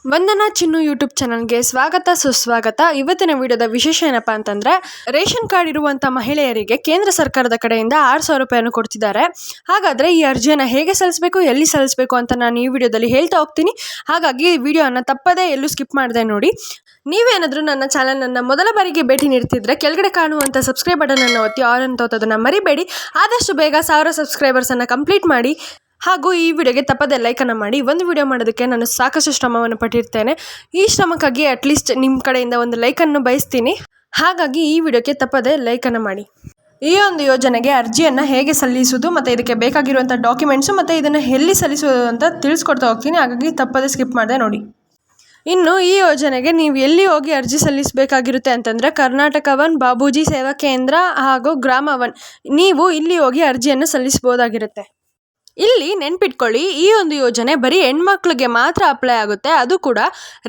ವಂದನಾ ಚಿನ್ನು YouTube ಚಾನಲ್ಗೆ ಸ್ವಾಗತ ಸುಸ್ವಾಗತ. ಇವತ್ತಿನ ವಿಡಿಯೋದ ವಿಶೇಷ ಏನಪ್ಪಾ ಅಂತಂದ್ರೆ, ರೇಷನ್ ಕಾರ್ಡ್ ಇರುವಂಥ ಮಹಿಳೆಯರಿಗೆ ಕೇಂದ್ರ ಸರ್ಕಾರದ ಕಡೆಯಿಂದ 6,000 ರೂಪಾಯಿಯನ್ನು ಕೊಡ್ತಿದ್ದಾರೆ. ಹಾಗಾದರೆ ಈ ಅರ್ಜಿಯನ್ನು ಹೇಗೆ ಸಲ್ಲಿಸಬೇಕು, ಎಲ್ಲಿ ಸಲ್ಲಿಸಬೇಕು ಅಂತ ನಾನು ಈ ವಿಡಿಯೋದಲ್ಲಿ ಹೇಳ್ತಾ ಹೋಗ್ತೀನಿ. ಹಾಗಾಗಿ ಈ ವಿಡಿಯೋನ ತಪ್ಪದೇ ಎಲ್ಲೂ ಸ್ಕಿಪ್ ಮಾಡದೆ ನೋಡಿ. ನೀವೇನಾದರೂ ನನ್ನ ಚಾನಲನ್ನು ಮೊದಲ ಬಾರಿಗೆ ಭೇಟಿ ನೀಡ್ತಿದ್ರೆ ಕೆಳಗಡೆ ಕಾಣುವಂಥ ಸಬ್ಸ್ಕ್ರೈಬ್ ಬಟನನ್ನು ಒತ್ತಿ ಆಲ್ ಅಂತ ಒತ್ತೋದನ್ನು ಮರಿಬೇಡಿ. ಆದಷ್ಟು ಬೇಗ 1000 ಸಬ್ಸ್ಕ್ರೈಬರ್ಸನ್ನು ಕಂಪ್ಲೀಟ್ ಮಾಡಿ. ಹಾಗೂ ಈ ವಿಡಿಯೋಗೆ ತಪ್ಪದೆ ಲೈಕನ್ನು ಮಾಡಿ. ಒಂದು ವಿಡಿಯೋ ಮಾಡೋದಕ್ಕೆ ನಾನು ಸಾಕಷ್ಟು ಶ್ರಮವನ್ನು ಪಟ್ಟಿರ್ತೇನೆ. ಈ ಶ್ರಮಕ್ಕಾಗಿ ಅಟ್ಲೀಸ್ಟ್ ನಿಮ್ಮ ಕಡೆಯಿಂದ ಒಂದು ಲೈಕನ್ನು ಬಯಸ್ತೀನಿ. ಹಾಗಾಗಿ ಈ ವಿಡಿಯೋಕ್ಕೆ ತಪ್ಪದೆ ಲೈಕನ್ನು ಮಾಡಿ. ಈ ಒಂದು ಯೋಜನೆಗೆ ಅರ್ಜಿಯನ್ನು ಹೇಗೆ ಸಲ್ಲಿಸುವುದು ಮತ್ತು ಇದಕ್ಕೆ ಬೇಕಾಗಿರುವಂಥ ಡಾಕ್ಯುಮೆಂಟ್ಸು ಮತ್ತು ಇದನ್ನು ಎಲ್ಲಿ ಸಲ್ಲಿಸುವುದು ಅಂತ ತಿಳಿಸ್ಕೊಡ್ತಾ ಹೋಗ್ತೀನಿ. ಹಾಗಾಗಿ ತಪ್ಪದೆ ಸ್ಕಿಪ್ ಮಾಡದೆ ನೋಡಿ. ಇನ್ನು ಈ ಯೋಜನೆಗೆ ನೀವು ಎಲ್ಲಿ ಹೋಗಿ ಅರ್ಜಿ ಸಲ್ಲಿಸಬೇಕಾಗಿರುತ್ತೆ ಅಂತಂದರೆ, ಕರ್ನಾಟಕ ಒನ್, ಬಾಬೂಜಿ ಸೇವಾ ಕೇಂದ್ರ ಹಾಗೂ ಗ್ರಾಮ ಒನ್, ನೀವು ಇಲ್ಲಿ ಹೋಗಿ ಅರ್ಜಿಯನ್ನು ಸಲ್ಲಿಸಬಹುದಾಗಿರುತ್ತೆ. ಇಲ್ಲಿ ನೆನ್ಪಿಟ್ಕೊಳ್ಳಿ, ಈ ಒಂದು ಯೋಜನೆ ಬರೀ ಹೆಣ್ಮಕ್ಳಿಗೆ ಮಾತ್ರ ಅಪ್ಲೈ ಆಗುತ್ತೆ. ಅದು ಕೂಡ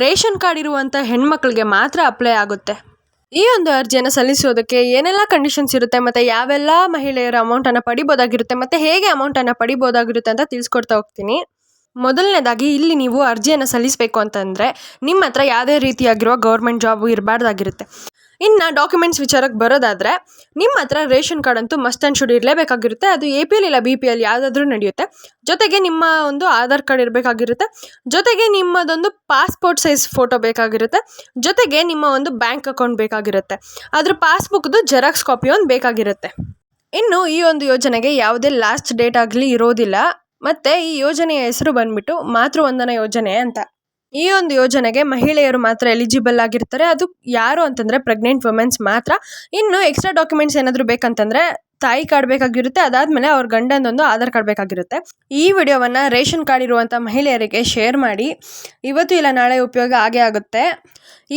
ರೇಷನ್ ಕಾರ್ಡ್ ಇರುವಂಥ ಹೆಣ್ಮಕ್ಳಿಗೆ ಮಾತ್ರ ಅಪ್ಲೈ ಆಗುತ್ತೆ. ಈ ಒಂದು ಅರ್ಜಿಯನ್ನು ಸಲ್ಲಿಸೋದಕ್ಕೆ ಏನೆಲ್ಲ ಕಂಡೀಷನ್ಸ್ ಇರುತ್ತೆ ಮತ್ತು ಯಾವೆಲ್ಲ ಮಹಿಳೆಯರ ಅಮೌಂಟನ್ನು ಪಡಿಬೋದಾಗಿರುತ್ತೆ ಮತ್ತು ಹೇಗೆ ಅಮೌಂಟನ್ನು ಪಡಿಬೋದಾಗಿರುತ್ತೆ ಅಂತ ತಿಳಿಸ್ಕೊಡ್ತಾ ಹೋಗ್ತೀನಿ. ಮೊದಲನೇದಾಗಿ ಇಲ್ಲಿ ನೀವು ಅರ್ಜಿಯನ್ನು ಸಲ್ಲಿಸಬೇಕು ಅಂತಂದರೆ ನಿಮ್ಮ ಹತ್ರ ಯಾವುದೇ ರೀತಿಯಾಗಿರುವ ಗೌರ್ಮೆಂಟ್ ಜಾಬು ಇರಬಾರ್ದಾಗಿರುತ್ತೆ. ಇನ್ನು ಡಾಕ್ಯುಮೆಂಟ್ಸ್ ವಿಚಾರಕ್ಕೆ ಬರೋದಾದರೆ, ನಿಮ್ಮ ಹತ್ರ ರೇಷನ್ ಕಾರ್ಡ್ ಅಂತೂ ಮಸ್ಟ್ ಆ್ಯಂಡ್ ಶುಡ್ ಇರಲೇಬೇಕಾಗಿರುತ್ತೆ. ಅದು APL ಇಲ್ಲ BPL ಯಾವುದಾದ್ರೂ ನಡೆಯುತ್ತೆ. ಜೊತೆಗೆ ನಿಮ್ಮ ಒಂದು ಆಧಾರ್ ಕಾರ್ಡ್ ಇರಬೇಕಾಗಿರುತ್ತೆ. ಜೊತೆಗೆ ನಿಮ್ಮದೊಂದು ಪಾಸ್ಪೋರ್ಟ್ ಸೈಜ್ ಫೋಟೋ ಬೇಕಾಗಿರುತ್ತೆ. ಜೊತೆಗೆ ನಿಮ್ಮ ಒಂದು ಬ್ಯಾಂಕ್ ಅಕೌಂಟ್ ಬೇಕಾಗಿರುತ್ತೆ. ಅದ್ರ ಪಾಸ್ಬುಕ್ದು ಜೆರಾಕ್ಸ್ ಕಾಪಿ ಒಂದು ಬೇಕಾಗಿರುತ್ತೆ. ಇನ್ನು ಈ ಒಂದು ಯೋಜನೆಗೆ ಯಾವುದೇ ಲಾಸ್ಟ್ ಡೇಟ್ ಆಗಲಿ ಇರೋದಿಲ್ಲ. ಮತ್ತು ಈ ಯೋಜನೆಯ ಹೆಸರು ಬಂದ್ಬಿಟ್ಟು ಮಾತೃವಂದನಾ ಯೋಜನೆ ಅಂತ. ಈ ಒಂದು ಯೋಜನೆಗೆ ಮಹಿಳೆಯರು ಮಾತ್ರ ಎಲಿಜಿಬಲ್ ಆಗಿರ್ತಾರೆ. ಅದು ಯಾರು ಅಂತಂದರೆ ಪ್ರೆಗ್ನೆಂಟ್ ವುಮೆನ್ಸ್ ಮಾತ್ರ. ಇನ್ನು ಎಕ್ಸ್ಟ್ರಾ ಡಾಕ್ಯುಮೆಂಟ್ಸ್ ಏನಾದರೂ ಬೇಕಂತಂದರೆ ತಾಯಿ ಕಾರ್ಡ್ ಬೇಕಾಗಿರುತ್ತೆ. ಅದಾದಮೇಲೆ ಅವ್ರ ಗಂಡಂದೊಂದು ಆಧಾರ್ ಕಾರ್ಡ್ ಬೇಕಾಗಿರುತ್ತೆ. ಈ ವಿಡಿಯೋವನ್ನು ರೇಷನ್ ಕಾರ್ಡ್ ಇರುವಂಥ ಮಹಿಳೆಯರಿಗೆ ಶೇರ್ ಮಾಡಿ. ಇವತ್ತು ಇಲ್ಲ ನಾಳೆ ಉಪಯೋಗ ಆಗೇ ಆಗುತ್ತೆ.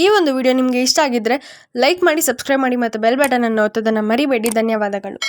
ಈ ಒಂದು ವಿಡಿಯೋ ನಿಮಗೆ ಇಷ್ಟ ಆಗಿದ್ದರೆ ಲೈಕ್ ಮಾಡಿ, ಸಬ್ಸ್ಕ್ರೈಬ್ ಮಾಡಿ ಮತ್ತು ಬೆಲ್ ಬಟನನ್ನು ಒತ್ತೋದನ್ನು ಮರಿಬೇಡಿ. ಧನ್ಯವಾದಗಳು.